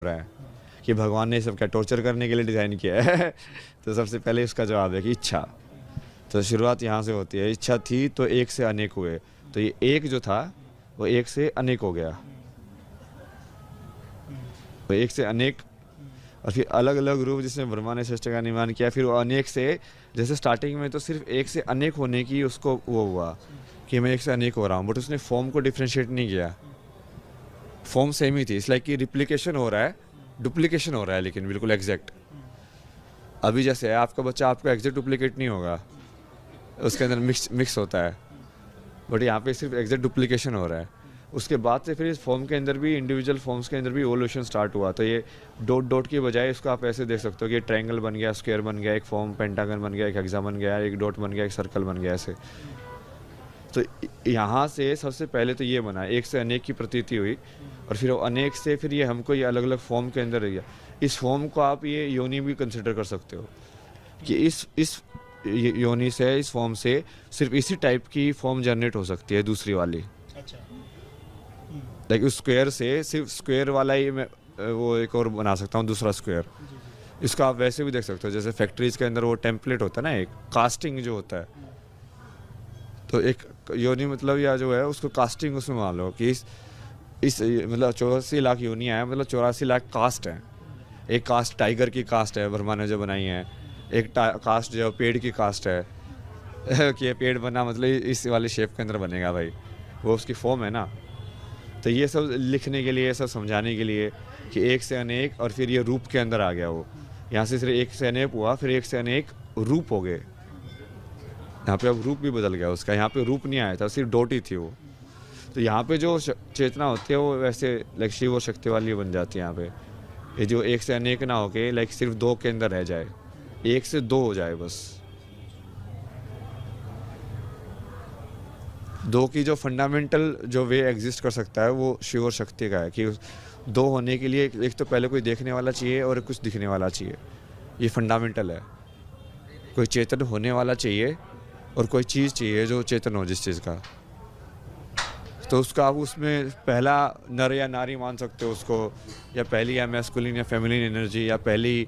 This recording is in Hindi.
रहा है कि भगवान ने सब क्या टॉर्चर करने के लिए डिज़ाइन किया है। तो सबसे पहले इसका जवाब है कि इच्छा। तो शुरुआत यहाँ से होती है, इच्छा थी तो एक से अनेक हुए। तो ये एक जो था वो एक से अनेक हो गया, तो एक से अनेक और फिर अलग अलग रूप जिसमें ब्रह्मा ने सृष्टि का निर्माण किया। फिर वो अनेक से, जैसे स्टार्टिंग में तो सिर्फ एक से अनेक होने की उसको वो हुआ कि मैं एक से अनेक हो रहा हूँ, बट उसने फॉर्म को डिफ्रेंशिएट नहीं किया। फॉर्म सेम ही थी, इस लाइक कि रिप्लिकेशन हो रहा है, डुप्लीकेशन हो रहा है, लेकिन बिल्कुल एग्जैक्ट। अभी जैसे है आपका बच्चा आपका एग्जैक्ट डुप्लीकेट नहीं होगा, उसके अंदर मिक्स होता है, बट यहाँ पे सिर्फ एग्जैक्ट डुप्लीकेशन हो रहा है। उसके बाद से फिर इस फॉर्म के अंदर भी, इंडिविजुअल फॉर्म्स के अंदर भी इवोल्यूशन स्टार्ट हुआ। तो ये डॉट डॉट की बजाय इसको आप ऐसे देख सकते हो कि ट्रायंगल बन गया, स्क्वायर बन गया, एक फॉर्म पेंटागन बन गया, एक हेक्सा बन गया, एक डॉट बन गया, एक सर्कल बन गया, ऐसे। तो यहाँ से सबसे पहले तो ये बना, एक से अनेक की प्रतीति हुई, और फिर वो अनेक से फिर ये हमको ये अलग अलग फॉर्म के अंदर गया। इस फॉर्म को आप ये योनि भी कंसिडर कर सकते हो कि इस योनि से, इस फॉर्म से सिर्फ इसी टाइप की फॉर्म जनरेट हो सकती है, दूसरी वाली। अच्छा। लाइक उस स्क्वायर से सिर्फ स्क्वायर वाला ही मैं वो एक और बना सकता हूँ, दूसरा स्क्वायर। इसको आप वैसे भी देख सकते हो, जैसे फैक्ट्रीज के अंदर वो टेम्पलेट होता है ना, एक कास्टिंग जो होता है। तो एक योनि मतलब या जो है उसको कास्टिंग, उसमें मान लो कि इस मतलब 84 लाख योनियाँ हैं, मतलब 84 लाख कास्ट हैं। एक कास्ट टाइगर की कास्ट है, ब्रह्मा ने जो बनाई है। एक कास्ट जो पेड़ की कास्ट है कि ये पेड़ बना मतलब इस वाली शेप के अंदर बनेगा भाई, वो उसकी फॉर्म है ना। तो ये सब लिखने के लिए, ये सब समझाने के लिए कि एक से अनेक, और फिर ये रूप के अंदर आ गया वो। यहाँ से सिर्फ एक से अनेक हुआ, फिर एक से अनेक रूप हो गए। यहाँ पे अब रूप भी बदल गया उसका, यहाँ पे रूप नहीं आया था, सिर्फ डॉट ही थी वो। तो यहाँ पे जो चेतना होती है वो वैसे लाइक शिव और शक्ति वाली बन जाती है यहाँ पे। ये जो एक से अनेक ना होके लाइक सिर्फ दो के अंदर रह जाए, एक से दो हो जाए बस। दो की जो फंडामेंटल जो वे एग्जिस्ट कर सकता है वो शिव और शक्ति का है कि दो होने के लिए एक तो पहले कोई देखने वाला चाहिए और कुछ दिखने वाला चाहिए। ये फंडामेंटल है। कोई चेतन होने वाला चाहिए और कोई चीज़ चाहिए जो चेतन हो जिस चीज़ का। तो उसका आप उसमें पहला नर या नारी मान सकते हो उसको, या पहली या मैस्कुलिन या फेमिनिन एनर्जी, या पहली